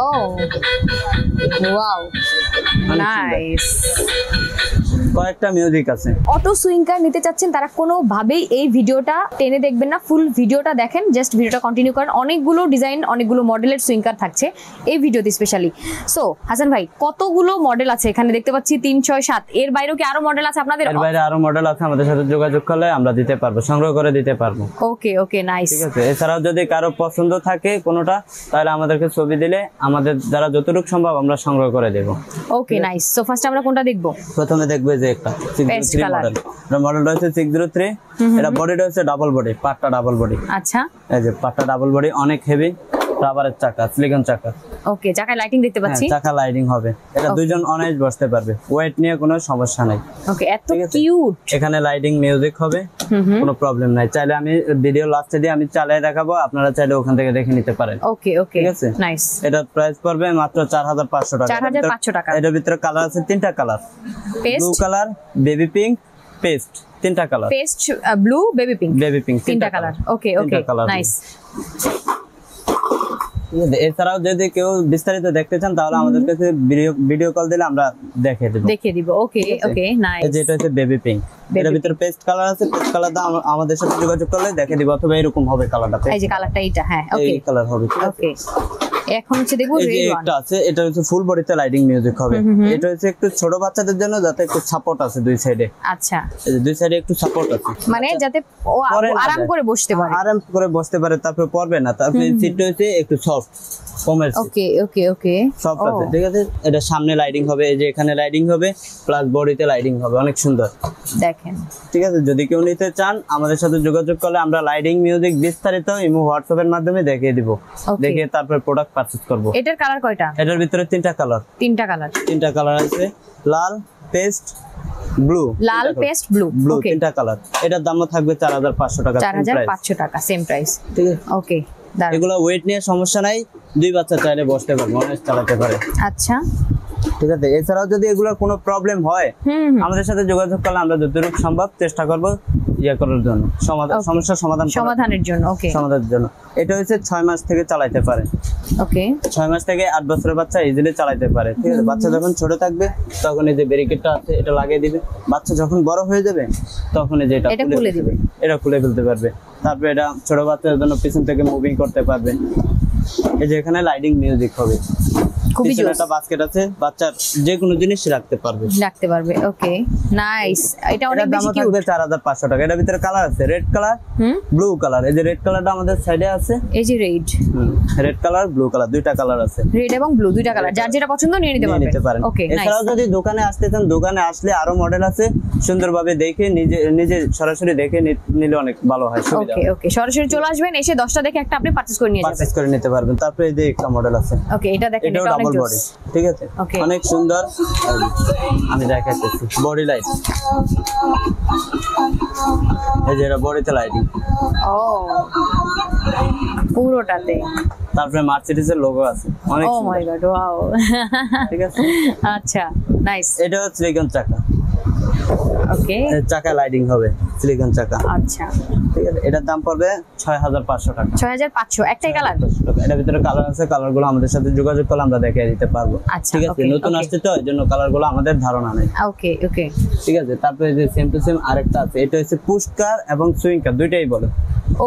Oh, wow, nice. কয়েকটা music আছে। Auto swing কার নিতে চাচ্ছেন তারা কোনোভাবেই এই ভিডিওটা টেনে দেখবেন না, ফুল ভিডিওটা দেখেন, জাস্ট ভিডিওটা কন্টিনিউ করেন। অনেকগুলো ডিজাইন, অনেকগুলো মডেলের সুইং কার থাকছে এই ভিডিওতে স্পেশালি। সো হাসান ভাই, কতগুলো মডেল আছে এখানে দেখতে পাচ্ছি? 3, 6, 7। এর বাইরেও কি আরো মডেল আছে আপনাদের? এর বাইরে আরো মডেল আছে, আমাদের সাথে যোগাযোগ করলে আমরা দিতে পারবো, সংগ্রহ করে দিতে পারবো। ওকে ওকে, নাইস। ঠিক আছে, এছাড়াও যদি কারো পছন্দ থাকে কোনোটা, তাহলে আমাদেরকে ছবি দিলে আমাদের দ্বারা যতটুকু সম্ভব আমরা সংগ্রহ করে দেব। ওকে, নাইস। সো ফার্স্ট আমরা কোনটা দেখবো? প্রথমে দেখবে যে একটা 603 মডেল। এটা মডেলটা হচ্ছে 603। এটা বডিটা হচ্ছে ডাবল বডি, পাটটা ডাবল বডি। আচ্ছা, এই যে পাটটা ডাবল বডি, অনেক হেভি, রাবারের চাকা, সিলিকন চাকা। ওকে, চাকায় লাইটিং দেখতে পাচ্ছি। চাকা লাইটিং হবে, এটা দুইজন অনায়াস বসতে পারবে, ওয়েট নিয়ে কোনো সমস্যা নাই। ওকে, এত কিউট। এখানে লাইটিং মিউজিক হবে, কোনো প্রবলেম নাই। চাইলে আমি ভিডিও লাস্টে দিয়ে আমি চালিয়ে দেখাবো, আপনারা চাইলে ওখান থেকে দেখে নিতে পারেন। ওকে ওকে, ঠিক আছে, নাইস। এটার প্রাইস পড়বে মাত্র 4500 টাকা। 4500 টাকা। এটার ভিতরে কালার আছে 3টা colour, blue colour, baby pink, paste, 3টা colour. Paste, blue, baby pink, 3টা কালার। Okay okay, nice. এছাড়াও যদি কেউ বিস্তারিত দেখতে চান তাহলে আমাদের কাছে ভিডিও কল দিলে আমরা দেখিয়ে দিব। ওকে ওকে, নাইস। এই যে এটা হচ্ছে বেবি পিঙ্ক, এর ভিতরে পেস্ট কালার আছে, পেস্ট কালারটা আমাদের সাথে যোগাযোগ করলে দেখিয়ে দিব, অথবা এরকম হবে কালারটা। এই যে কালারটা এইটা, হ্যাঁ ওকে, এই কালার হবে। ওকে, এখন হচ্ছে দেখো রেড ওয়ান। একটা আছে, এটা হচ্ছে ফুল বডিতে লাইটিং মিউজিক হবে। এটা হচ্ছে একটু ছোট বাচ্চাদের জন্য, যাতে একটু সাপোর্ট আছে দুই সাইডে। আচ্ছা, এই যে দুই সাইডে একটু সাপোর্ট আছে, মানে যাতে ও আরাম করে বসতে পারে। আরাম করে বসতে পারে, তারপর পড়বে না। তারপর সিটটা হচ্ছে একটু সফট, কমের সিট। ওকে ওকে ওকে, সফট আছে। ঠিক আছে, এটা সামনে লাইটিং হবে, এই যে এখানে লাইটিং হবে, প্লাস বডিতে লাইটিং হবে, অনেক সুন্দর দেখেন। ঠিক আছে, যদি কেউ নিতে চান আমাদের সাথে যোগাযোগ করলে আমরা লাইটিং মিউজিক বিস্তারিত ইমো হোয়াটসঅ্যাপ এর মাধ্যমে দেখিয়ে দিব, দেখিয়ে তারপর প্রোডাক্ট পারচেজ করব। এটার কালার কয়টা? এটার ভিতরে 3টা কালার। 3টা কালার, 3টা কালার আছে, লাল, পেস্ট, ব্লু। লাল, পেস্ট, ব্লু। ব্লু, ওকে, 3টা কালার। এটার দামও থাকবে 4500 টাকা। 4500 টাকা, সেম প্রাইস। ঠিক আছে, ওকে। এগুলো ওয়েট নিয়ে সমস্যা নাই, দুই বাচ্চা চাইলে বসতে পারবে, অনেক চালাতে পারে। আচ্ছা, ঠিক আছে। এছাড়াও যদি এগুলোর কোনো প্রবলেম হয় আমাদের সাথে যোগাযোগ করলে আমরা যতটুকু সম্ভব চেষ্টা করব করার জন্য, সমস্যার সমাধানের জন্য। ওকে, সমাধানের জন্য। এটা হচ্ছে 6 মাস থেকে চালাতে পারে। ওকে, 6 মাস থেকে 8 বছরের বাচ্চা ইজিলি চালাতে পারে। ঠিক আছে, বাচ্চা যখন ছোট থাকবে তখন এই যে ব্যারিকেডটা আছে এটা লাগিয়ে দিবে, বাচ্চা যখন বড় হয়ে যাবে তখন এই যে এটা খুলে দিবে, এটা খুলে ফেলতে পারবে। তারপর এটা ছোট বাচ্চাদের জন্য পিছন থেকে মুভিং করতে পারবে। এই যে এখানে লাইটিং মিউজিক হবে, খুবই জোস। একটা বাস্কেট আছে, বাচ্চা যে কোনো জিনিস রাখতে পারবে। ওকে, নাইস। এটা অনেক বেশি কিউট। 4500 টাকা। এর ভিতরে কালার আছে, রেড কালার, ব্লু কালার। এই যে রেড কালারটা আমাদের সাইডে আছে, এই যে রেড কালার, ব্লু কালার, দুইটা কালার আছে, রেড এবং ব্লু, দুইটা কালার। যার যেটা পছন্দ নিয়ে নিতে পারেন। ওকে, এছাড়াও যদি দোকানে আসতে চান, দোকানে আসলে আরো মডেল আছে, সুন্দরভাবে দেখে নিজে সরাসরি দেখে নিলে অনেক ভালো হয়, সুবিধা। ওকে ওকে, সরাসরি চলে আসবেন, এসে 10টা দেখে একটা আপনি পারচেজ করে নিতে পারবেন। তারপরে এই যে একটা মডেল আছে। ওকে, এটা দেখেন, এটা অনেক জোস। ঠিক আছে, অনেক সুন্দর। আমি দেখাচ্ছি বডি লাইট, এই যে এটা বডিতে লাইটিং। ও, পুরোটাতে। তারপরে মার্সিডিজের লোগো আছে, অনেক সুন্দর। ও মাই গড, ওয়াও। ঠিক আছে, আচ্ছা, নাইস। এটা হচ্ছে সিলিকন চাকা। ওকে, চাকা লাইটিং হবে, সিলিকন চাকা। আচ্ছা, ঠিক আছে। এটার দাম পড়বে 6500 টাকা। 6500, একটাই কালার। এটার ভিতরে কালার আছে, কালারগুলো আমাদের সাথে যোগাযোগ করলে আমরা দেখিয়ে দিতে পারবো। ঠিক আছে, নতুন আসছে তো এজন্য কালারগুলো আমাদের ধারণা নেই। ওকে ওকে, ঠিক আছে। তারপরে যে সেম টু সেম আরেকটা আছে, এটা হচ্ছে পুশকার এবং সুইং কার, দুইটাই বলে।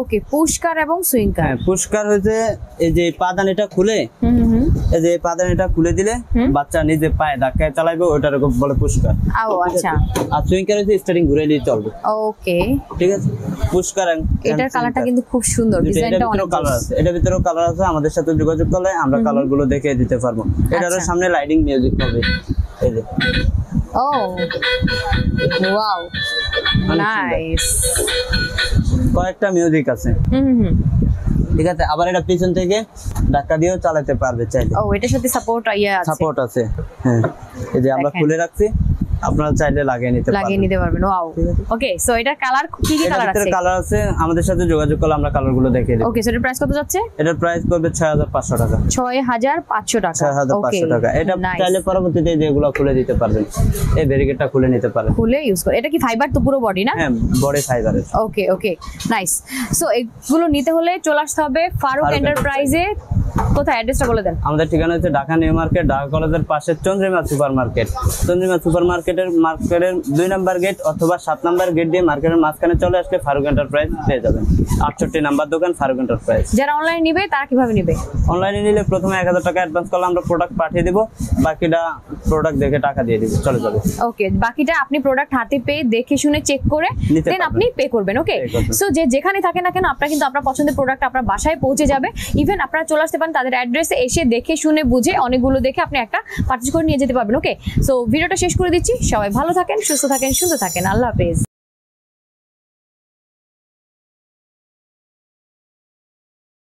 ওকে, পুশকার এবং সুইং কার। হ্যাঁ, পুশকার হচ্ছে এই যে পাদানিটা খুলে, এই যে পাদানিটা খুলে দিলে বাচ্চা নিজে পায়ে ধাক্কায় চালাবে, ওটার বলে পুশকার। ও আচ্ছা। আর সুইং কার হচ্ছে স্টার্টিং ঘুরে নিয়ে চলবে। ওকে, ঠিক আছে। পুশকার, এটার কালারটা কিন্তু খুব সুন্দর, ডিজাইনটা অনেক কালার আছে। এটার ভিতরেও কালার আছে, আমাদের সাথে যোগাযোগ করলে আমরা কালারগুলো দেখিয়ে দিতে পারবো। এটারও সামনে লাইটিং মিউজিক হবে, এই যে। ও ওয়াও, নাইস। কয়েকটা মিউজিক আছে। ঠিক আছে, আবার এটা পিছন থেকে ধাক্কা দিয়েও চালাতে পারবে চাইলে। ও, এটার সাথে সাপোর্ট আছে। হ্যাঁ, এই যে আমরা খুলে রাখছি, আপনারা চাইলে লাগিয়ে নিতে পারবেন। ওয়াও, ওকে। সো এটার কালার কি কি কালার আছে? কালার আছে, আমাদের সাথে যোগাযোগ করলে আমরা কালারগুলো দেখিয়ে দেব। ওকে, সো এটার প্রাইস কত যাচ্ছে? এটার প্রাইস পড়বে 6500 টাকা। 6500 টাকা। 6500 টাকা। এটা চাইলে পরবর্তীতে যেগুলো খুলে দিতে পারবেন, এই ব্যারিকেডটা খুলে নিতে পারেন, খুলে ইউজ করে। এটা কি ফাইবার তো পুরো বডি না? হ্যাঁ, বডি ফাইবারের। ওকে ওকে, নাইস। সো এগুলো নিতে হলে চলে আসতে হবে ফারুক এন্টারপ্রাইজে, কোথায় অ্যাড্রেসটা বলে দেন। আমাদের ঠিকানা হচ্ছে ঢাকা নিউ মার্কেট, ঢাকা কলেজের পাশে Chandrima super market. Chandrima super মার্কেটের 2 নাম্বার গেট অথবা 7 নাম্বার গেট দিয়ে মার্কেটের মাঝখানে চলে আসলে ফারুক এন্টারপ্রাইজ পেয়ে যাবেন। 68 নাম্বার দোকান ফারুক এন্টারপ্রাইজ। যারা অনলাইনে নিবে তারা কিভাবে নিবে? অনলাইনে নিলে প্রথমে 1000 টাকা অ্যাডভান্স করলে আমরা প্রোডাক্ট পাঠিয়ে দিব, বাকিটা প্রোডাক্ট দেখে টাকা দিয়ে দিব, চলে যাবে। ওকে, বাকিটা আপনি প্রোডাক্ট হাতে পেয়ে দেখে শুনে চেক করে দেন আপনি পে করবেন। ওকে, সো যে যেখানে থাকে না কেন আপনারা কিন্তু আপনার পছন্দের প্রোডাক্ট আপনার বাসায় পৌঁছে যাবে। ইভেন আপনারা চলে আসতে পারেন তাদের অ্যাড্রেসে, এসে দেখে শুনে বুঝে অনেকগুলো দেখে আপনি একটা পারচেজ করে নিয়ে যেতে পারবেন। ওকে, সো ভিডিওটা শেষ করে দিচ্ছি। সবাই ভালো থাকেন, সুস্থ থাকেন, সুন্দর থাকেন। আল্লাহ হাফেজ।